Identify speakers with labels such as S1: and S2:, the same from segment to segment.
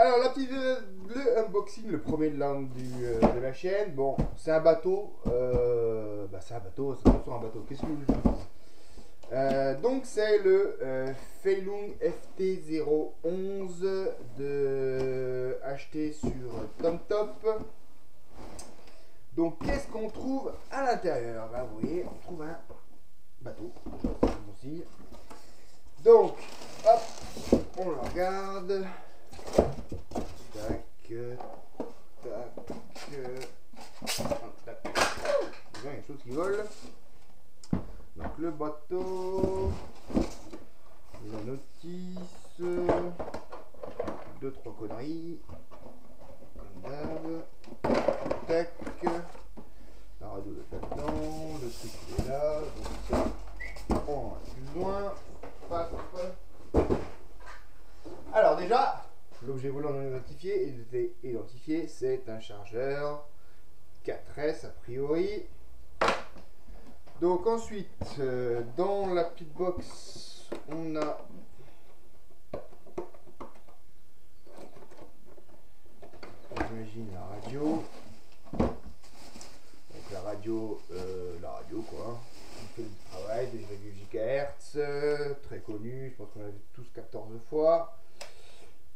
S1: Alors, le unboxing, le premier de la chaîne. Bon, c'est un bateau. C'est un bateau, ça tombe sur un bateau. Qu'est-ce que vous voulez que je dise donc, c'est le Feilong FT011 acheté sur TomTop. Donc, qu'est-ce qu'on trouve à l'intérieur? Vous voyez, on trouve un bateau. Bon signe. Donc, hop, on le regarde. Tac, tac, tac. Il y a quelque chose qui vole. Donc le bateau, la notice, deux trois conneries, comme d'hab. Tac, la radio est là-dedans, le truc est là. Donc ça, on va plus loin. Paf. Alors déjà, l'objet volant non identifié, il était identifié, c'est un chargeur 4S a priori. Donc ensuite, dans la petite box, on a j'imagine la radio. Donc la radio quoi, qui fait le travail, 2,8 GHz, très connu, je pense qu'on l'a vu tous 14 fois.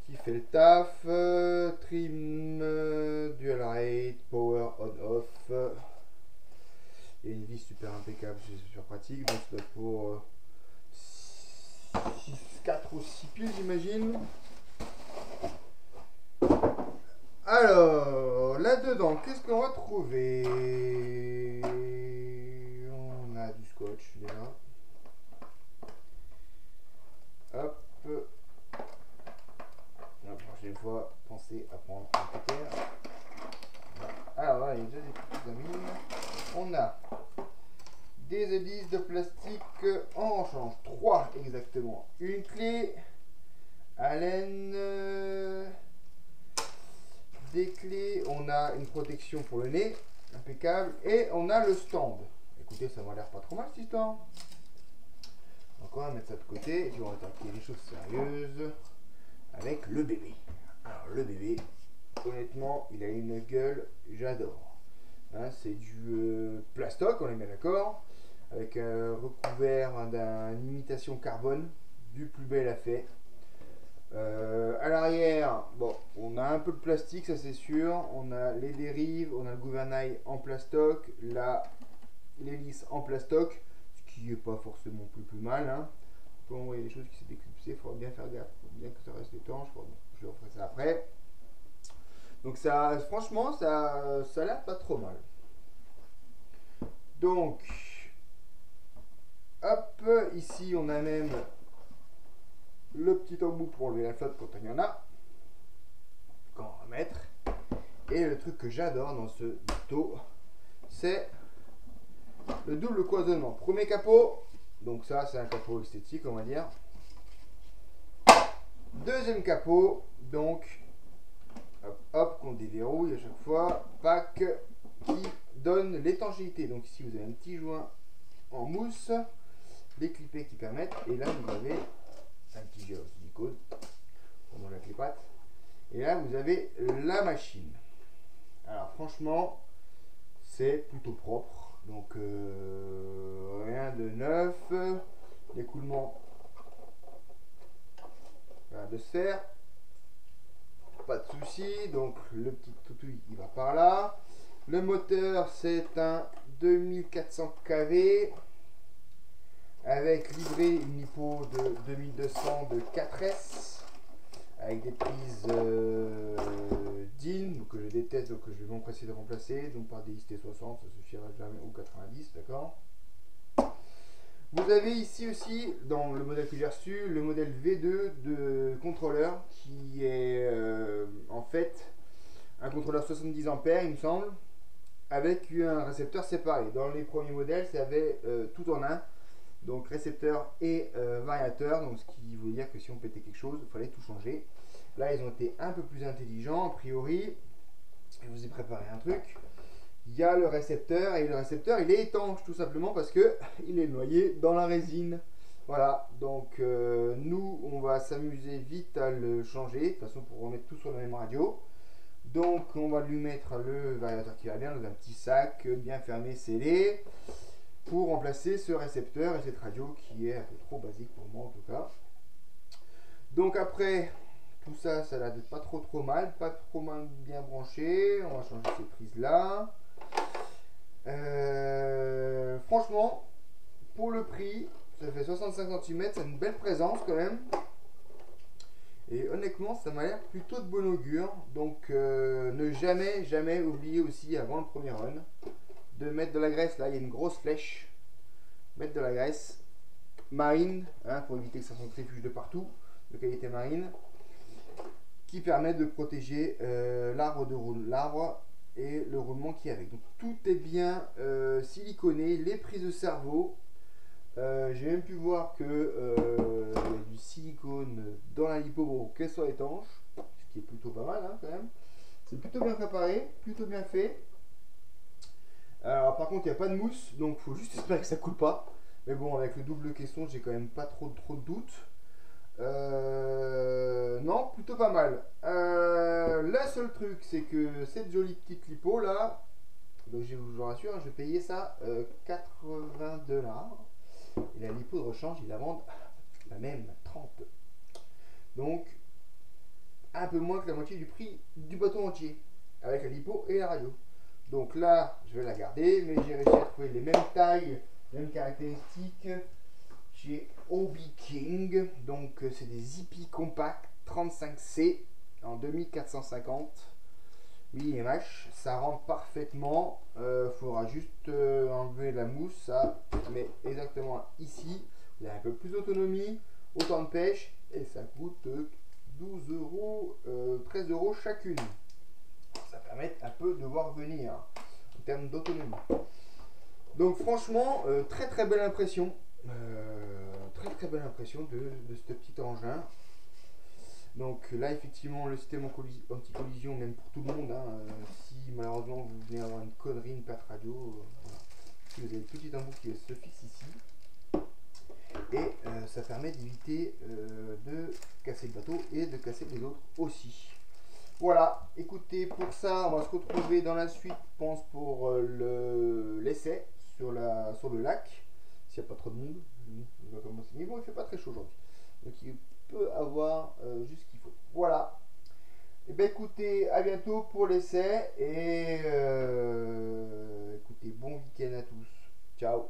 S1: Qui fait le taf, trim, dual rate, power on off. Il y a une vis super impeccable, c'est super pratique. Donc ça doit être pour 4 ou 6 piles j'imagine. Alors, là-dedans, qu'est-ce qu'on va trouver? On a du scotch déjà. Hop. La prochaine fois, pensez à prendre un cutter. Alors là, il y a déjà des petites amies. On a des hélices de plastique en rechange, 3 exactement. Une clé, Allen, des clés, on a une protection pour le nez, impeccable, et on a le stand. Écoutez, ça m'a l'air pas trop mal cette histoire. Donc on va mettre ça de côté, et puis on va attaquer les choses sérieuses avec le bébé. Alors le bébé, honnêtement, il a une gueule, j'adore. Hein, c'est du plastoc, on est bien d'accord, avec un recouvert d'une imitation carbone, du plus bel à fait. À l'arrière, bon, on a un peu de plastique, ça c'est sûr. On a les dérives, on a le gouvernail en plastoc, l'hélice en plastoc, ce qui n'est pas forcément plus mal. Hein. Quand on voit des choses qui s'est déclipsées, il faudra bien faire gaffe, il faut bien que ça reste étanche. Je referai ça après. Donc ça, franchement, ça a l'air pas trop mal. Donc, hop, ici on a même le petit embout pour enlever la flotte quand il y en a. Quand on va mettre. Et le truc que j'adore dans ce bateau, c'est le double cloisonnement. Premier capot, donc ça c'est un capot esthétique on va dire. Deuxième capot, donc hop, qu'on déverrouille à chaque fois, pack qui donne l'étanchéité. Donc ici vous avez un petit joint en mousse, des clippés qui permettent, et là vous avez un petit gel en silicone, pendant la clépate, et là vous avez la machine. Alors franchement, c'est plutôt propre, donc rien de neuf, l'écoulement de se faire. Pas de souci, donc le petit toutouille il va par là. Le moteur c'est un 2400 kV avec livré une hypo de 2200 de 4S avec des prises DIN que je déteste, donc je vais m'empresser de remplacer, donc par des XT60 ça suffira jamais, ou 90, d'accord. Vous avez ici aussi, dans le modèle que j'ai reçu, le modèle V2 de contrôleur qui est en fait un contrôleur 70 ampères il me semble, avec un récepteur séparé. Dans les premiers modèles, ça avait tout en un, donc récepteur et variateur, donc ce qui veut dire que si on pétait quelque chose, il fallait tout changer. Là, ils ont été un peu plus intelligents, a priori. Je vous ai préparé un truc. Il y a le récepteur, et le récepteur il est étanche tout simplement parce que il est noyé dans la résine. Voilà, donc nous on va s'amuser vite à le changer, de toute façon pour remettre tout sur la même radio. Donc on va lui mettre le variateur qui va bien dans un petit sac bien fermé, scellé, pour remplacer ce récepteur et cette radio qui est un peu trop basique pour moi en tout cas. Donc après tout ça, ça n'a pas trop mal, pas trop mal bien branché. On va changer ces prises là. Franchement, pour le prix, ça fait 65 cm, c'est une belle présence quand même. Et honnêtement, ça m'a l'air plutôt de bon augure. Donc ne jamais oublier aussi avant le premier run de mettre de la graisse. Là, il y a une grosse flèche. Mettre de la graisse marine, hein, pour éviter que ça centrifuge de partout, de qualité marine, qui permet de protéger l'arbre et le roulement qui est avec. Donc tout est bien siliconé, les prises de cerveau. J'ai même pu voir que y a du silicone dans la lipo pour qu'elle soit étanche, ce qui est plutôt pas mal hein, quand même. C'est plutôt bien préparé, plutôt bien fait. Alors par contre il n'y a pas de mousse, donc faut juste espérer que ça coule pas. Mais bon, avec le double caisson, j'ai quand même pas trop de doutes. Non, plutôt pas mal. Le seul truc, c'est que cette jolie petite lipo là, donc je vous rassure, je vais payer ça 80 $. Et la lipo de rechange, ils la vendent la même, 30. Donc, un peu moins que la moitié du prix du bâton entier, avec la lipo et la radio. Donc là, je vais la garder, mais j'ai réussi à trouver les mêmes tailles, les mêmes caractéristiques chez Hobby King. Donc c'est des Zippy Compact 35C en 2450 mm. Ça rentre parfaitement. Faudra juste enlever la mousse. Ça met exactement ici. Il y a un peu plus d'autonomie, autant de pêche, et ça coûte 12 euros, 13 euros chacune. Ça permet un peu de voir venir en termes d'autonomie. Donc franchement, très belle impression. Très belle impression de ce petit engin. Donc là effectivement le système anti-collision, même pour tout le monde, hein, si malheureusement vous venez avoir une connerie, une perte radio, voilà. Si vous avez une petite embout qui se fixe ici, et ça permet d'éviter de casser le bateau et de casser les autres aussi. Voilà, écoutez, pour ça on va se retrouver dans la suite, je pense, pour l'essai sur le lac, s'il n'y a pas trop de monde. On va commencer. Mais bon, il fait pas très chaud aujourd'hui, donc il peut avoir juste ce qu'il faut. Voilà. Et bien écoutez, à bientôt pour l'essai, et écoutez, bon week-end à tous. Ciao.